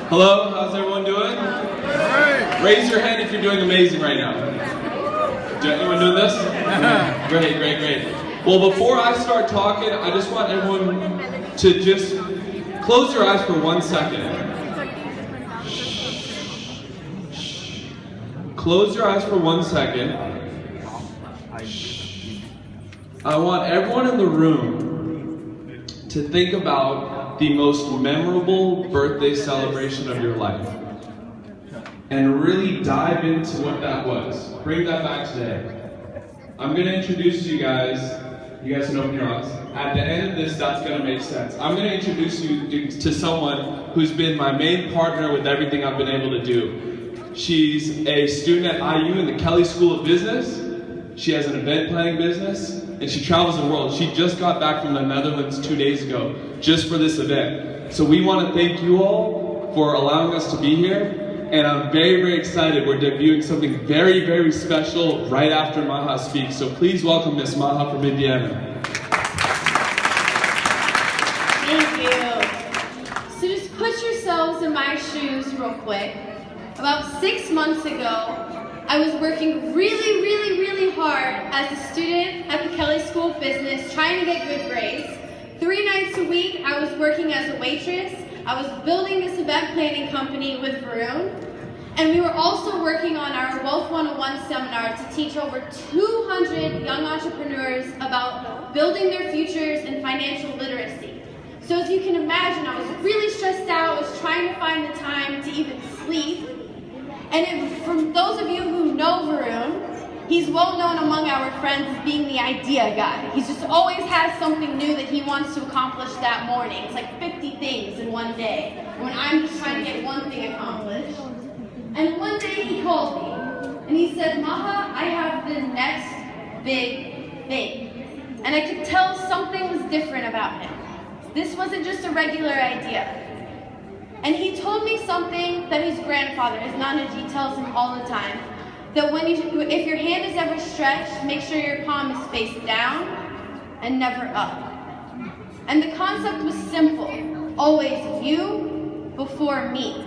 Hello, how's everyone doing? Raise your hand if you're doing amazing right now. Anyone doing this? Great, great, great. Well, before I start talking, I just want everyone to just close your eyes for 1 second. Close your eyes for 1 second. I want everyone in the room to think about the most memorable birthday celebration of your life. And really dive into what that was. Bring that back today. I'm going to introduce you guys. You guys can open your eyes. At the end of this, that's going to make sense. I'm going to introduce you to someone who's been my main partner with everything I've been able to do. She's a student at IU in the Kelly School of Business. She has an event planning business, and she travels the world. She just got back from the Netherlands 2 days ago, just for this event. So we want to thank you all for allowing us to be here. And I'm very, very excited. We're debuting something very, very special right after Maha speaks. So please welcome Miss Maha from Indiana. Thank you. So just put yourselves in my shoes real quick. About 6 months ago, I was working really, really, really hard as a student at the Kelly School of Business, trying to get good grades. 3 nights a week, I was working as a waitress. I was building this event planning company with Varun, and we were also working on our Wealth 101 seminar to teach over 200 young entrepreneurs about building their futures and financial literacy. So as you can imagine, I was really stressed out. I was trying to find the time to even sleep. And for those of you who know Varun, he's well known among our friends as being the idea guy. He just always has something new that he wants to accomplish that morning. It's like 50 things in one day, when I'm just trying to get one thing accomplished. And one day he called me, and he said, Maha, I have the next big thing. And I could tell something was different about him. This wasn't just a regular idea. And he told me something that his grandfather, his Nanaji, tells him all the time. That if your hand is ever stretched, make sure your palm is face down and never up. And the concept was simple. Always you before me.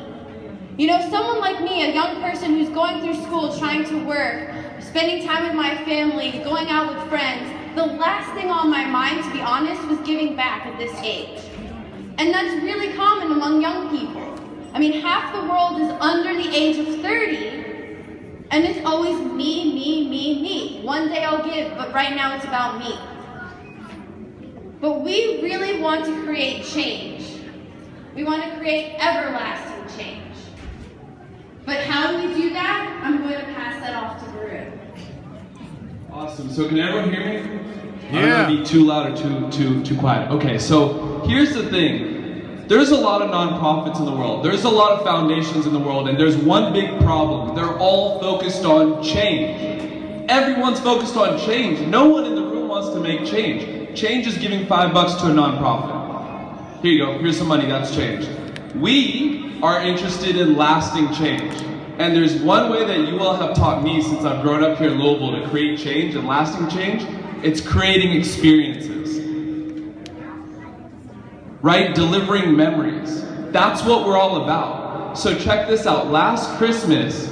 You know, someone like me, a young person who's going through school, trying to work, spending time with my family, going out with friends, the last thing on my mind, to be honest, was giving back at this age. And that's really common among young people. I mean, half the world is under the age of 30, and it's always me, me, me, me. One day I'll give, but right now it's about me. But we really want to create change. We want to create everlasting change. But how do we do that? I'm going to pass that off to Varun. Awesome. So can everyone hear me? Yeah. I'm going to be too loud or too quiet. Okay, so here's the thing. There's a lot of nonprofits in the world. There's a lot of foundations in the world, and there's one big problem. They're all focused on change. Everyone's focused on change. No one in the room wants to make change. Change is giving $5 to a nonprofit. Here you go. Here's some money. That's change. We are interested in lasting change. And there's one way that you all have taught me since I've grown up here in Louisville to create change and lasting change. It's creating experiences. Right? Delivering memories. That's what we're all about. So check this out. Last Christmas,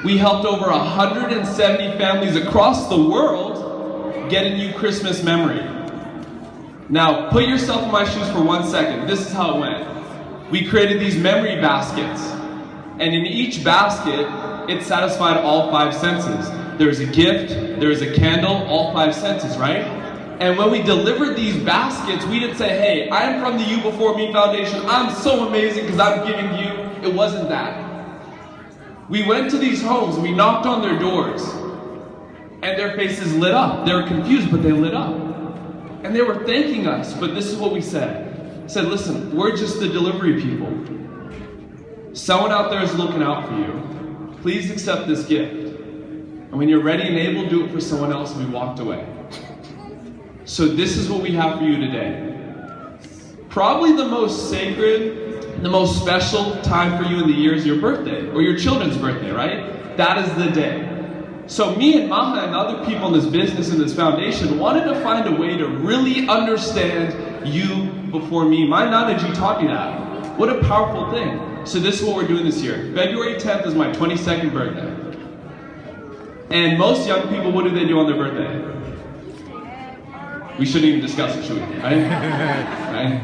we helped over 170 families across the world get a new Christmas memory. Now, put yourself in my shoes for 1 second. This is how it went. We created these memory baskets. And in each basket, it satisfied all 5 senses. There's a gift, there's a candle, all 5 senses, right? And when we delivered these baskets, we didn't say, hey, I'm from the UB4ME Foundation, I'm so amazing because I'm giving you. It wasn't that. We went to these homes and we knocked on their doors, and their faces lit up. They were confused, but they lit up. And they were thanking us, but this is what we said. We said, listen, we're just the delivery people. Someone out there is looking out for you. Please accept this gift. And when you're ready and able, do it for someone else, and we walked away. So this is what we have for you today. Probably the most sacred, the most special time for you in the year is your birthday, or your children's birthday, right? That is the day. So me and Maha and other people in this business and this foundation wanted to find a way to really understand you before me. My Nanaji taught me that. What a powerful thing. So this is what we're doing this year. February 10th is my 22nd birthday. And most young people, what do they do on their birthday? We shouldn't even discuss it, should we? Right? Right?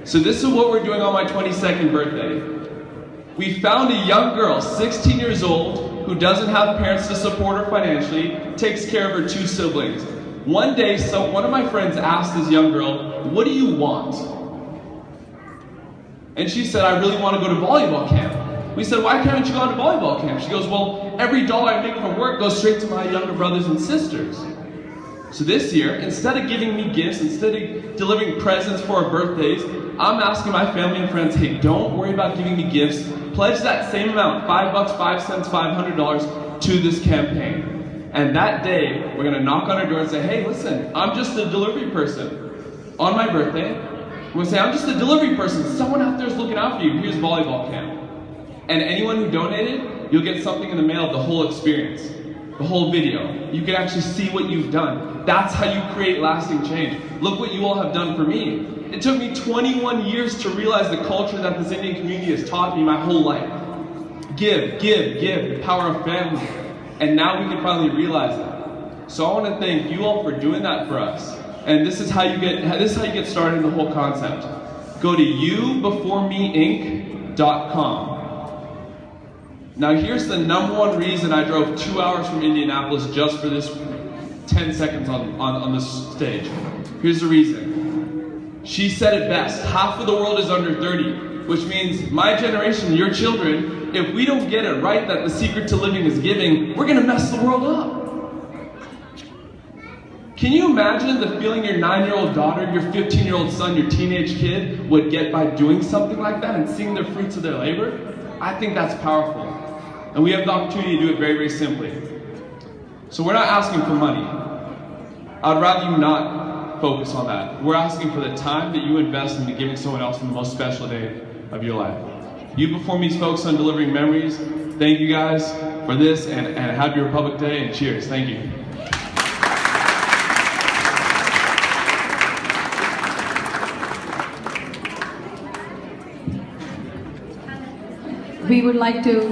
So this is what we're doing on my 22nd birthday. We found a young girl, 16 years old, who doesn't have parents to support her financially, takes care of her 2 siblings. One day, one of my friends asked this young girl, "What do you want?" And she said, "I really want to go to volleyball camp." We said, "Why can't you go to volleyball camp?" She goes, "Well, every dollar I make from work goes straight to my younger brothers and sisters." So this year, instead of giving me gifts, instead of delivering presents for our birthdays, I'm asking my family and friends, hey, don't worry about giving me gifts. Pledge that same amount, $5, 5 cents, $500 to this campaign. And that day, we're going to knock on her door and say, hey, listen, I'm just a delivery person. On my birthday, we're going to say, I'm just a delivery person. Someone out there is looking out for you. Here's volleyball camp. And anyone who donated, you'll get something in the mail of the whole experience, the whole video. You can actually see what you've done. That's how you create lasting change. Look what you all have done for me. It took me 21 years to realize the culture that this Indian community has taught me my whole life. Give, give, give, the power of family. And now we can finally realize that. So I want to thank you all for doing that for us. And this is how you get started in the whole concept. Go to UB4ME Now here's the #1 reason I drove 2 hours from Indianapolis just for this 10 seconds on this stage. Here's the reason. She said it best, half of the world is under 30, which means my generation, your children, if we don't get it right that the secret to living is giving, we're gonna mess the world up. Can you imagine the feeling your 9-year-old daughter, your 15-year-old son, your teenage kid would get by doing something like that and seeing the fruits of their labor? I think that's powerful. And we have the opportunity to do it very, very simply. So we're not asking for money. I'd rather you not focus on that. We're asking for the time that you invest into giving someone else in the most special day of your life. UB4ME's focus on delivering memories. Thank you guys for this, and happy Republic Day, and cheers. Thank you. We would like to